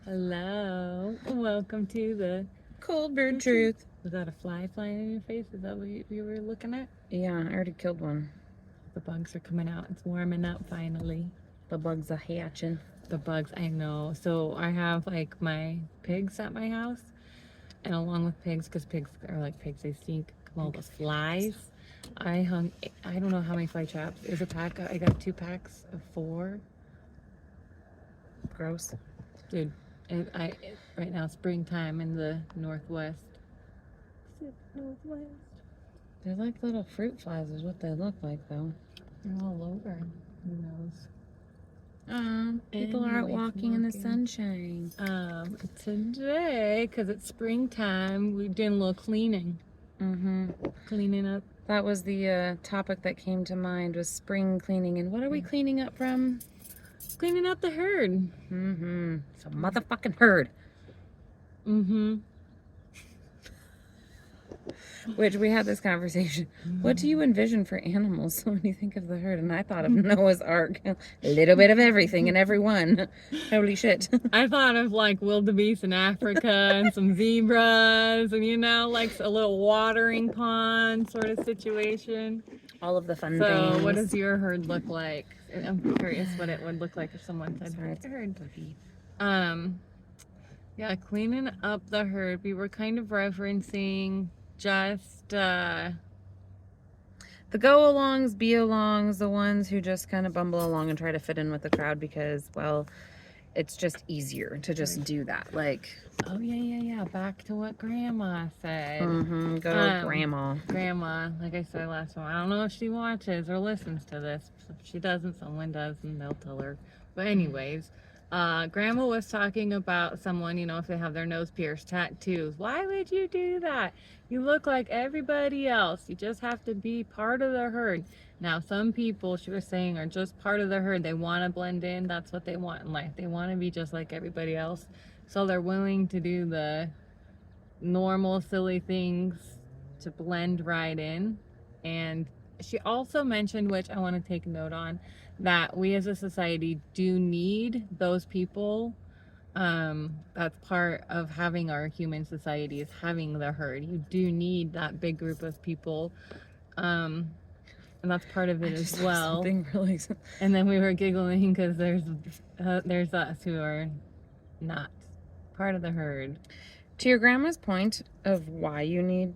Hello. Welcome to the Cold bird truth. Was that a fly flying in your face? Is that what you were looking at? Yeah, I already killed one. The bugs are coming out. It's warming up finally. The bugs are hatching. The bugs, I know. So I have like my pigs at my house, and along with pigs, because pigs are like pigs, they stink. All the flies. I don't know how many fly traps. It was a pack. I got 2 packs of 4. Gross. Dude, right now springtime in the northwest. Is it northwest? They're like little fruit flies is what they look like though. They're all over. Who knows? People are out walking in the sunshine. Today, because it's springtime, we did a little cleaning. Cleaning up. That was the topic that came to mind, was spring cleaning. And what are we cleaning up from? Cleaning up the herd. It's a motherfucking herd. Which we had this conversation. What do you envision for animals when you think of the herd? And I thought of Noah's Ark. A little bit of everything and everyone. Holy shit. I thought of like wildebeest in Africa and some zebras and like a little watering pond sort of situation. All of the fun things. So what does your herd look like? I'm curious what it would look like if someone said herd. Yeah, cleaning up the herd. We were kind of referencing just the go-alongs, be-alongs, the ones who just kind of bumble along and try to fit in with the crowd because, well, it's just easier to just do that. Like, oh yeah, back to what Grandma said. Go to Grandma, like I said last time, I don't know if she watches or listens to this. If she doesn't, someone does, and they'll tell her. But anyways, Grandma was talking about someone, if they have their nose pierced, tattoos. Why would you do that? You look like everybody else. You just have to be part of the herd. Now, some people, she was saying, are just part of the herd. They want to blend in. That's what they want in life. They want to be just like everybody else. So they're willing to do the normal, silly things to blend right in. And she also mentioned, which I want to take note on, that we as a society do need those people. That's part of having our human society, is having the herd. You do need that big group of people. And that's part of it as well. Really... And then we were giggling because there's us who are not part of the herd. To your grandma's point of why you need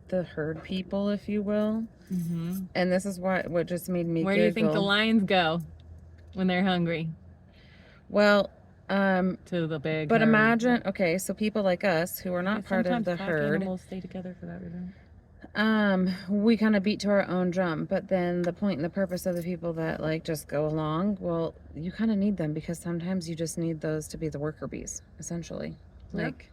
the herd people, if you will, and this is what just made me Where giggle. do you think the lions go when they're hungry? Well, to the big but herd. Imagine, okay, so people like us who are not part of the herd, animals stay together for that reason. We kind of beat to our own drum, but then the point and the purpose of the people that like just go along, well, you kind of need them because sometimes you just need those to be the worker bees, essentially. Yep. Like,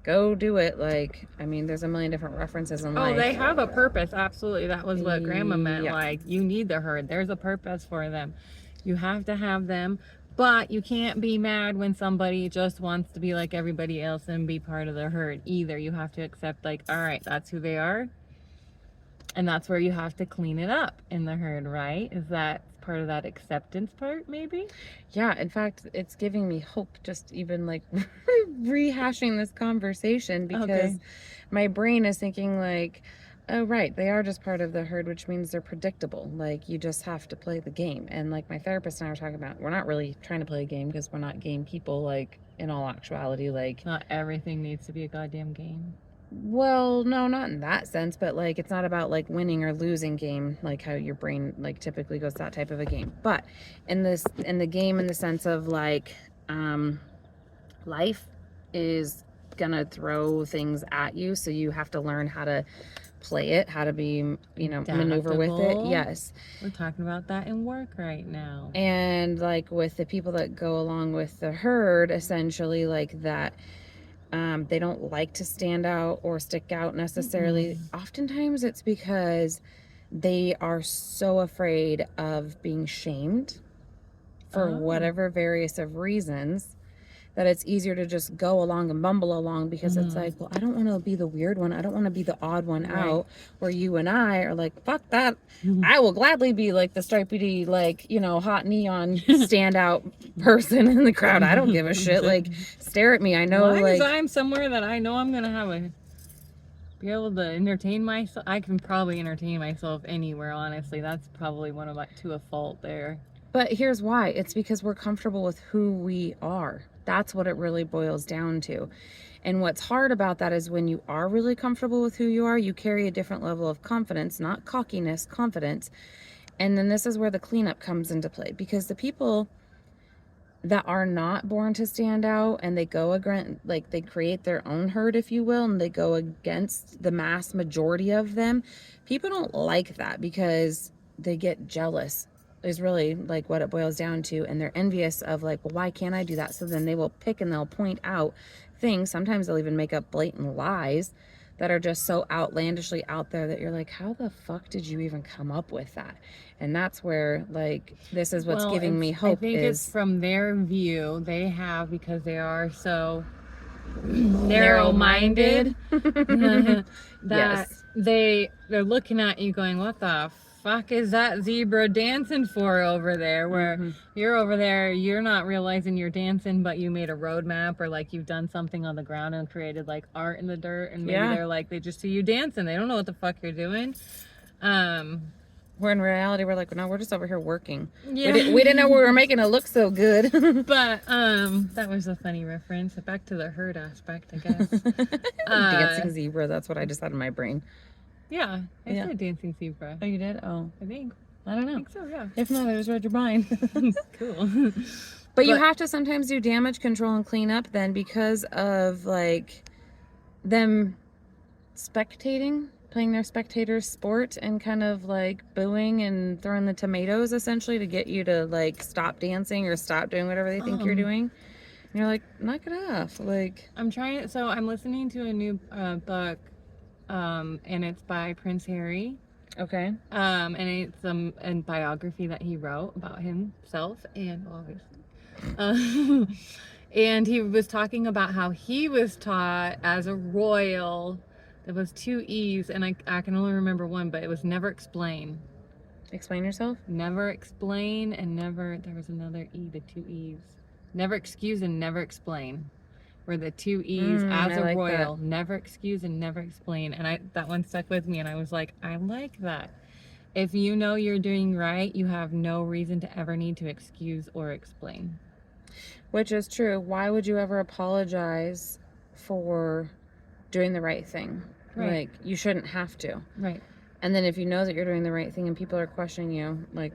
go do it. Like, I mean, there's a million different references in life. Oh, they have a purpose. Absolutely. That was what Grandma meant. Yeah. Like, you need the herd. There's a purpose for them. You have to have them. But you can't be mad when somebody just wants to be like everybody else and be part of the herd either. You have to accept, like, all right, that's who they are. And that's where you have to clean it up in the herd, right? Is that part of that acceptance part, maybe? Yeah, in fact, it's giving me hope just even like rehashing this conversation because my brain is thinking like, oh, right, they are just part of the herd, which means they're predictable. Like, you just have to play the game. And like my therapist and I were talking about, we're not really trying to play a game because we're not game people, like, in all actuality. Like, not everything needs to be a goddamn game. Well, no, not in that sense, but like it's not about like winning or losing game, like how your brain like typically goes that type of a game. But in the game, in the sense of like life is gonna throw things at you, so you have to learn how to play it, how to be, maneuver with it. Yes, we're talking about that in work right now. And like with the people that go along with the herd, essentially like that. They don't like to stand out or stick out necessarily. Oftentimes it's because they are so afraid of being shamed for whatever various of reasons that it's easier to just go along and bumble along because it's Mm-hmm. like, well, I don't want to be the weird one. I don't want to be the odd one Right. out, where you and I are like, fuck that. I will gladly be like the stripey, like, you know, hot neon standout person in the crowd. I don't give a shit. Like, stare at me. I know, As long like, as I'm somewhere that I know I'm gonna be able to entertain myself. I can probably entertain myself anywhere, honestly. That's probably one of my to a fault there. but here's why. It's because we're comfortable with who we are. That's what it really boils down to. And what's hard about that is when you are really comfortable with who you are, you carry a different level of confidence, not cockiness, confidence. And then this is where the cleanup comes into play, because the people that are not born to stand out and they go against, like, they create their own herd, if you will, and they go against the mass majority of them, people don't like that because they get jealous, is really like what it boils down to. And they're envious of, like, well, why can't I do that? So then they will pick and they'll point out things. Sometimes they'll even make up blatant lies that are just so outlandishly out there that you're like, how the fuck did you even come up with that? And that's where, like, this is what's giving me hope. I think it's from their view. They have, because they are so narrow-minded that Yes. they're looking at you going, what the fuck is that zebra dancing for over there? Where you're over there, you're not realizing you're dancing, but you made a road map, or like you've done something on the ground and created like art in the dirt, and maybe they're like, they just see you dancing, they don't know what the fuck you're doing. Where in reality we're like, no, we're just over here working. Yeah. We didn't know we were making it look so good. But that was a funny reference. Back to the herd aspect, I guess. Dancing zebra, that's what I just had in my brain. Yeah, I said dancing zebra. Oh, you did? Oh, I think. I don't know. I think so, yeah. If not, I just read your mind. Cool. But you have to sometimes do damage control and clean up then, because of, like, them spectating, playing their spectators sport and kind of like booing and throwing the tomatoes essentially to get you to, like, stop dancing or stop doing whatever they think you're doing. And you're like, knock it off. Like, I'm listening to a new book, and it's by Prince Harry. okay. And it's a biography that he wrote about himself, and obviously. And he was talking about how he was taught as a royal. There was 2 E's, and I can only remember one, but it was never explain. Explain yourself? Never explain, and never, there was another E, the 2 E's. Never excuse and never explain. Were the 2 E's as a royal. That. Never excuse and never explain. And that one stuck with me, and I was like, I like that. If you know you're doing right, you have no reason to ever need to excuse or explain. Which is true. Why would you ever apologize for doing the right thing? Right. Like, you shouldn't have to. Right. And then if you know that you're doing the right thing and people are questioning you, like,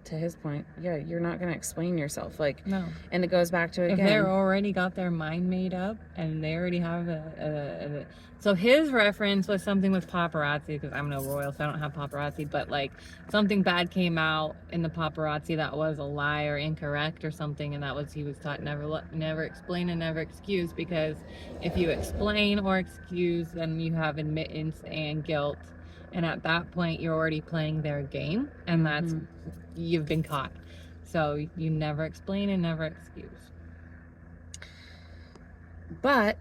to his point, yeah, you're not going to explain yourself. Like, no. And it goes back to, again, if they're already got their mind made up and they already have so his reference was something with paparazzi, because I'm no royal, so I don't have paparazzi, but like something bad came out in the paparazzi that was a lie or incorrect or something, and that was, he was taught never explain and never excuse, because if you explain or excuse, then you have admittance and guilt, and at that point you're already playing their game, and that's you've been caught. So you never explain and never excuse. But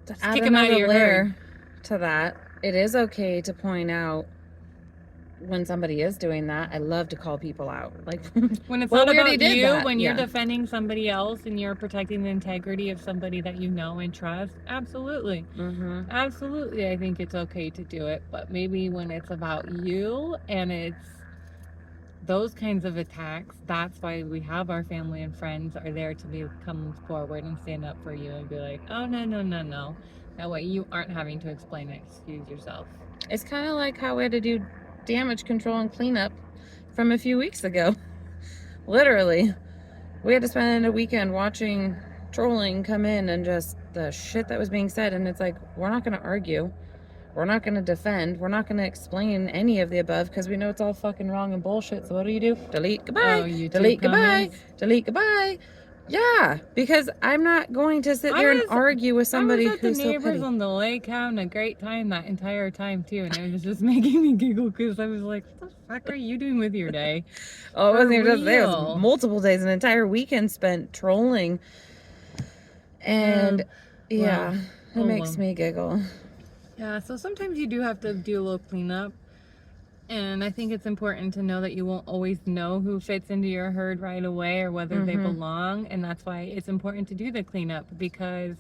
just add kick them out of your layer herd. To that, it is okay to point out when somebody is doing that. I love to call people out. Like, when it's not about you, when you're defending somebody else and you're protecting the integrity of somebody that you know and trust, absolutely. Absolutely, I think it's okay to do it. But maybe when it's about you and it's those kinds of attacks, that's why we have our family and friends are there to come forward and stand up for you and be like, oh, no. That way you aren't having to explain and excuse yourself. It's kind of like how we had to do damage control and cleanup from a few weeks ago. Literally. We had to spend a weekend watching trolling come in and just the shit that was being said. And it's like, we're not going to argue. We're not going to defend. We're not going to explain any of the above because we know it's all fucking wrong and bullshit. So what do? Delete, goodbye. Delete, goodbye. Delete, goodbye. Yeah, because I'm not going to sit there and argue with somebody who's so petty. I was at the neighbors on the lake having a great time that entire time too, and it was just making me giggle because I was like, what the fuck are you doing with your day? Oh, it wasn't even just there. It was multiple days, an entire weekend spent trolling And yeah, well, it makes me giggle. Yeah, so sometimes you do have to do a little cleanup. And I think it's important to know that you won't always know who fits into your herd right away or whether they belong. And that's why it's important to do the cleanup, because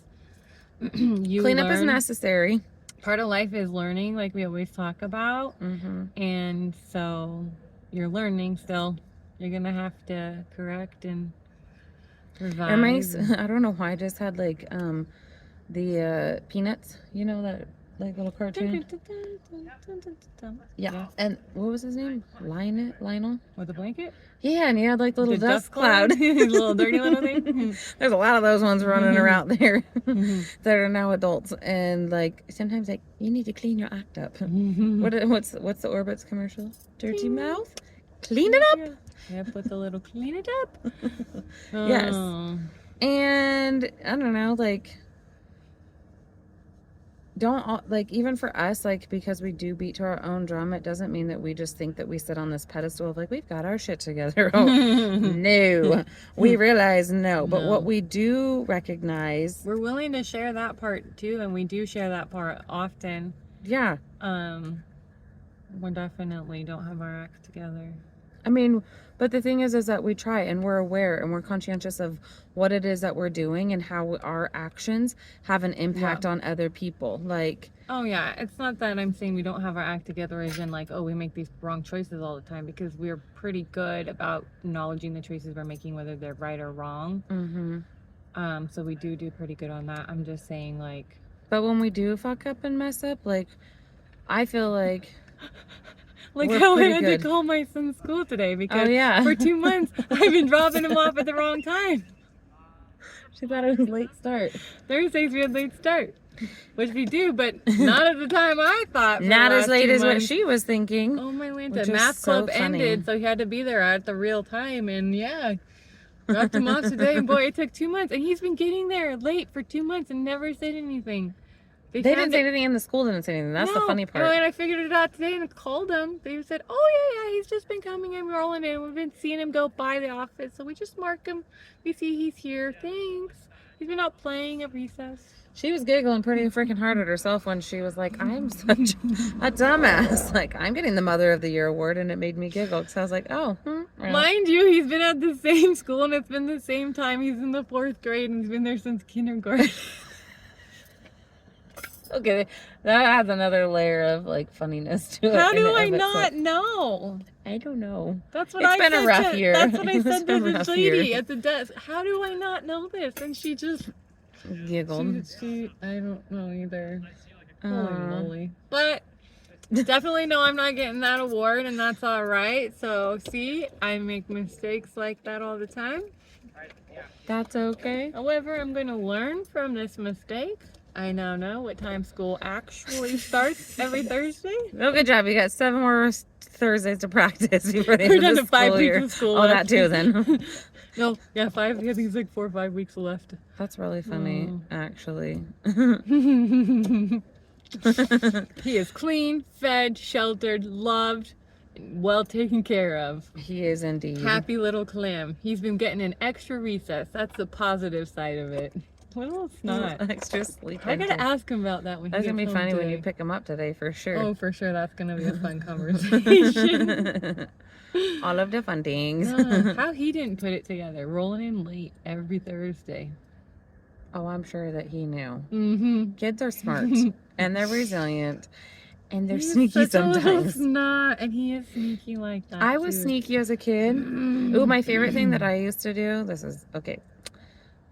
Cleanup is necessary. Part of life is learning, like we always talk about. And so you're learning still. You're going to have to correct and revise. I don't know why I just had like the Peanuts, you know, that like little cartoon. Yeah. And what was his name? Lionel? With a blanket? Yeah, and he had like little dust cloud. Little dirty little thing. There's a lot of those ones running around there that are now adults, and like sometimes like you need to clean your act up. What's the Orbitz commercial? Dirty mouth, clean it up. Yep, with a little clean it up. Yes. And I don't know, like, even for us, like, because we do beat to our own drum, it doesn't mean that we just think that we sit on this pedestal of like, we've got our shit together. Oh, no. We realize no. But what we do recognize, we're willing to share that part too, and we do share that part often. Yeah. We definitely don't have our act together. I mean, but the thing is that we try, and we're aware, and we're conscientious of what it is that we're doing and how our actions have an impact on other people. Like, oh yeah, it's not that I'm saying we don't have our act together as in like, oh, we make these wrong choices all the time, because we're pretty good about acknowledging the choices we're making, whether they're right or wrong. So we do pretty good on that. I'm just saying, like, but when we do fuck up and mess up, like, I feel like like how I had to call my son's school today because for 2 months I've been dropping him off at the wrong time. She thought it was late start. Thursdays we had late start, which we do, but not at the time I thought. Not as late as what she was thinking. Oh my Lanta, math club ended, so he had to be there at the real time, and dropped him off today, and boy, it took 2 months, and he's been getting there late for 2 months and never said anything. They didn't say anything, and the school didn't say anything. That's the funny part. No, and I figured it out today and called them. They said, oh, yeah, he's just been coming and rolling in. We've been seeing him go by the office, so we just mark him. We see he's here. Thanks. He's been out playing at recess. She was giggling pretty freaking hard at herself when she was like, I'm such a dumbass. Like, I'm getting the Mother of the Year award, and it made me giggle because I was like, oh. Mind you, he's been at the same school, and it's been the same time. He's in the 4th grade, and he's been there since kindergarten. Okay, that adds another layer of like funniness to it. How do I not know? I don't know. That's what I said. It's been a rough year. That's what I said to the lady at the desk. How do I not know this? And she just giggled. She I don't know either. Holy moly. But definitely know I'm not getting that award, and that's all right. So see, I make mistakes like that all the time. That's okay. However, I'm going to learn from this mistake. I now know what time school actually starts every Thursday. Oh, good job. You got 7 more Thursdays to practice before the end We're of down the to 5 school weeks year. of school. Oh, that too then. No, yeah, 5. I think it's like 4 or 5 weeks left. That's really funny, actually. He is clean, fed, sheltered, loved, and well taken care of. He is indeed. Happy little Clem. He's been getting an extra recess. That's the positive side of it. What else not? Extra sleep. I gotta ask him about that when That's he gonna gets be funny home when today. you pick him up today, for sure. Oh, for sure. That's gonna be a fun conversation. All of the fun things. How he didn't put it together, rolling in late every Thursday. Oh, I'm sure that he knew. Mm-hmm. Kids are smart and they're resilient and they're He's sneaky such a little sometimes. snot, and he is sneaky like that. I was sneaky as a kid. Ooh, my favorite thing that I used to do. This is okay.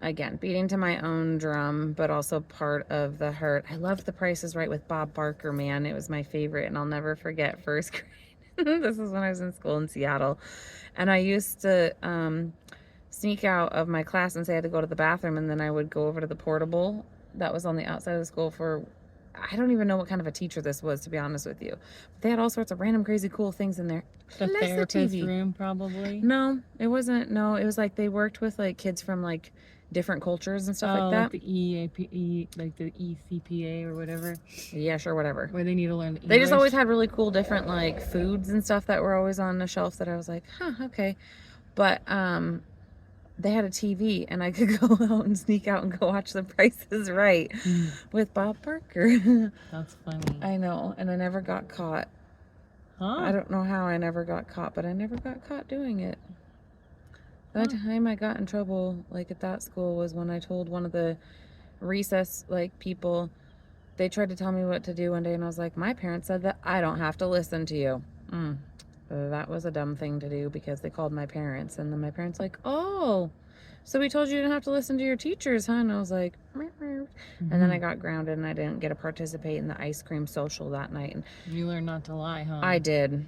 Again, beating to my own drum, but also part of the hurt. I loved The Price is Right with Bob Barker, man. It was my favorite, and I'll never forget first grade. This is when I was in school in Seattle. And I used to sneak out of my class and say I had to go to the bathroom, and then I would go over to the portable that was on the outside of the school for, I don't even know what kind of a teacher this was, to be honest with you. But they had all sorts of random, crazy, cool things in there. The therapist room, probably. No, it wasn't. No, it was like they worked with like kids from like different cultures and stuff like that. Like the EAP, like the ECPA or whatever. Yeah, sure, whatever. Where they need to learn English. They just always had really cool different like foods and stuff that were always on the shelf that I was like, huh, okay. But they had a TV and I could go out and sneak out and go watch The Price is Right with Bob Barker. That's funny. I know, and I never got caught. Huh? I don't know how I never got caught, but I never got caught doing it. The time I got in trouble, like at that school, was when I told one of the recess like people, they tried to tell me what to do one day, and I was like, my parents said that I don't have to listen to you. That was a dumb thing to do because they called my parents, and then my parents like, oh, so we told you didn't have to listen to your teachers, huh? And I was like, and then I got grounded and I didn't get to participate in the ice cream social that night. And you learned not to lie, huh? I did.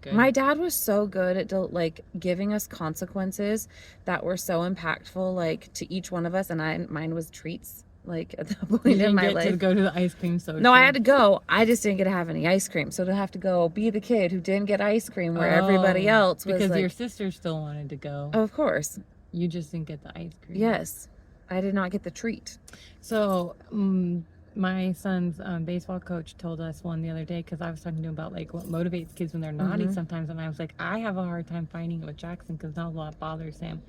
Good. My dad was so good at like giving us consequences that were so impactful, like to each one of us, and mine was treats. Like at the point in my life, to go to the ice cream social. No, I had to go. I just didn't get to have any ice cream, so to have to go be the kid who didn't get ice cream where everybody else was. Because like, your sister still wanted to go. Of course. You just didn't get the ice cream. Yes, I did not get the treat. So my son's baseball coach told us one the other day, because I was talking to him about like what motivates kids when they're naughty sometimes, and I was like, I have a hard time finding it with Jackson because not a lot bothers him,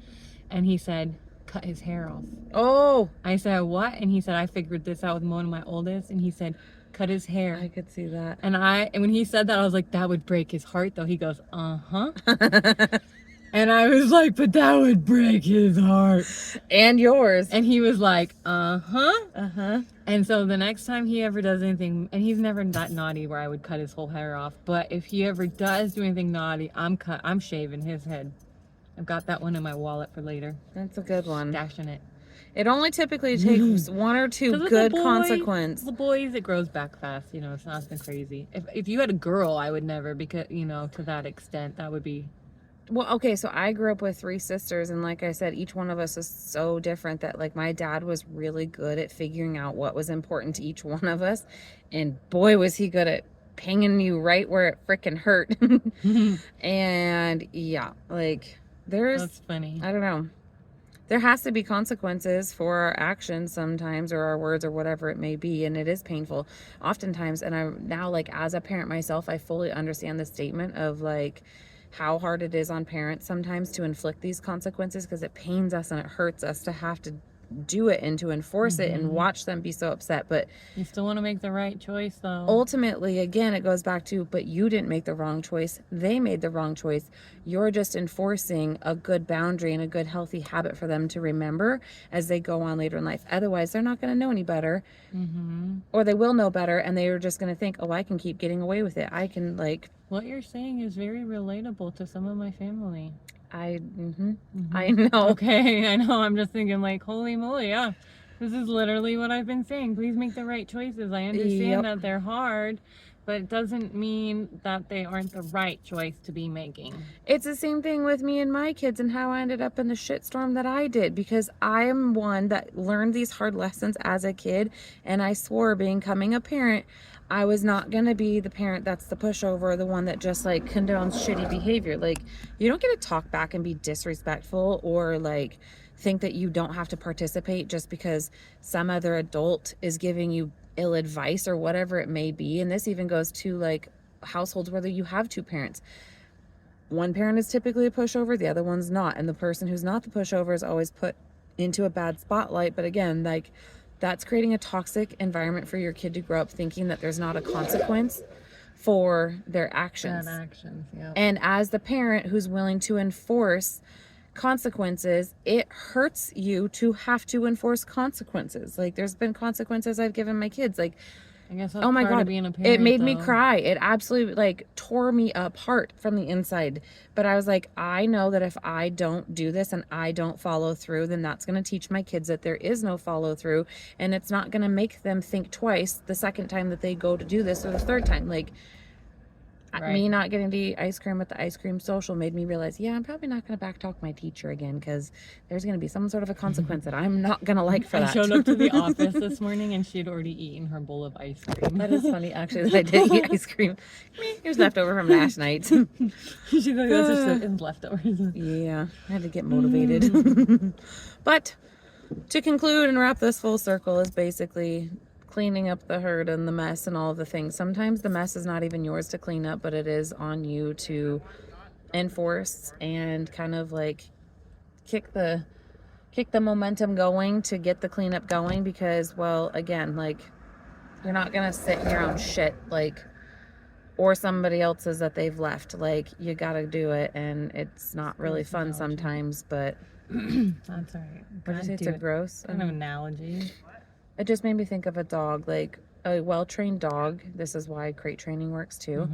and he said, cut his hair off. Oh. I said, what? And he said, I figured this out with Mona, my oldest, and he said, cut his hair. I could see that. And when he said that, I was like, that would break his heart though. He goes, uh-huh. And I was like, but that would break his heart. And yours. And he was like, uh-huh. Uh-huh. And so the next time he ever does anything, and he's never that naughty where I would cut his whole hair off, but if he ever does do anything naughty, I'm shaving his head. I've got that one in my wallet for later. That's a good one. Stashing it. It only typically takes one or two good consequences. The boys, it grows back fast. You know, it's nothing crazy. If you had a girl, I would never, because, you know, to that extent, that would be... Well, okay, so I grew up with 3 sisters, and like I said, each one of us is so different that, like, my dad was really good at figuring out what was important to each one of us, and boy, was he good at pinging you right where it freaking hurt. And, yeah, like, That's funny. I don't know. There has to be consequences for our actions sometimes, or our words, or whatever it may be, and it is painful oftentimes. And I now, like, as a parent myself, I fully understand the statement of, like, how hard it is on parents sometimes to inflict these consequences, because it pains us and it hurts us to have to do it and to enforce it and watch them be so upset. But you still want to make the right choice, though. Ultimately, again, it goes back to, but you didn't make the wrong choice. They made the wrong choice. You're just enforcing a good boundary and a good healthy habit for them to remember as they go on later in life. Otherwise, they're not going to know any better, or they will know better, and they're just going to think, oh, I can keep getting away with it. I can, like... What you're saying is very relatable to some of my family. I know. Okay, I know. I'm just thinking, like, holy moly, yeah. This is literally what I've been saying. Please make the right choices. I understand that they're hard, but it doesn't mean that they aren't the right choice to be making. It's the same thing with me and my kids and how I ended up in the shitstorm that I did, because I am one that learned these hard lessons as a kid, and I swore, becoming a parent, I was not going to be the parent that's the pushover, the one that just, like, condones shitty behavior. Like, you don't get to talk back and be disrespectful, or, like, think that you don't have to participate just because some other adult is giving you ill advice or whatever it may be. And this even goes to, like, households where you have 2 parents. One parent is typically a pushover, the other one's not. And the person who's not the pushover is always put into a bad spotlight. But again, like, that's creating a toxic environment for your kid to grow up thinking that there's not a consequence for their actions. Bad actions, yeah. And as the parent who's willing to enforce consequences, it hurts you to have to enforce consequences. Like, there's been consequences I've given my kids. Like, I guess that's oh my part God, of being a parent, it made me cry. It absolutely, like, tore me apart from the inside. But I was like, I know that if I don't do this and I don't follow through, then that's going to teach my kids that there is no follow through, and it's not going to make them think twice the second time that they go to do this, or the third time. Like, me not getting to eat ice cream at the ice cream social made me realize, yeah, I'm probably not going to backtalk my teacher again, because there's going to be some sort of a consequence that I'm not going to like for that. I showed up to the office this morning and she had already eaten her bowl of ice cream. That is funny, actually, that I did eat ice cream. It was left over from last night. She's like, that's just leftovers. Yeah, I had to get motivated. But to conclude and wrap this full circle is basically cleaning up the herd and the mess and all of the things. Sometimes the mess is not even yours to clean up, but it is on you to enforce and kind of, like, kick the momentum going to get the cleanup going, because, well, again, like, you're not gonna sit in your own shit, like, or somebody else's that they've left. Like, you gotta do it, and it's not really fun sometimes, but that's all right. What did you say? It's a gross kind of analogy. It just made me think of a dog, like a well-trained dog. This is why crate training works too.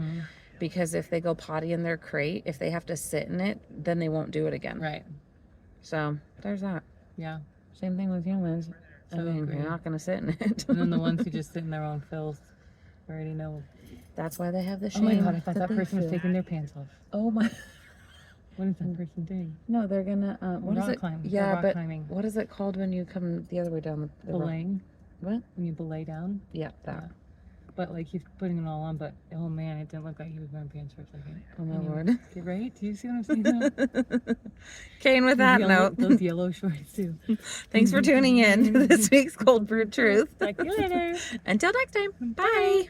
Because if they go potty in their crate, if they have to sit in it, then they won't do it again. Right. So there's that. Yeah. Same thing with humans. So I mean, you're not going to sit in it. And then the ones who just sit in their own filth already know. That's why they have the shame. Oh my God, I thought that person was taking their pants off. Oh my. What is that person doing? No, they're going to, what is it? Climbing. Yeah, rock but climbing. What is it called when you come the other way down the rock? Belaying. What? When you belay down. Yeah, that. Yeah. But like he's putting it all on, but oh man, it didn't look like he was wearing pants for a second. Oh my anyway, Lord. Get right? Do you see what I'm saying now? Okay, and with that note, those yellow shorts too. Thanks for tuning in to this week's Cold Brew Truth. Talk to you later. Until next time. Bye.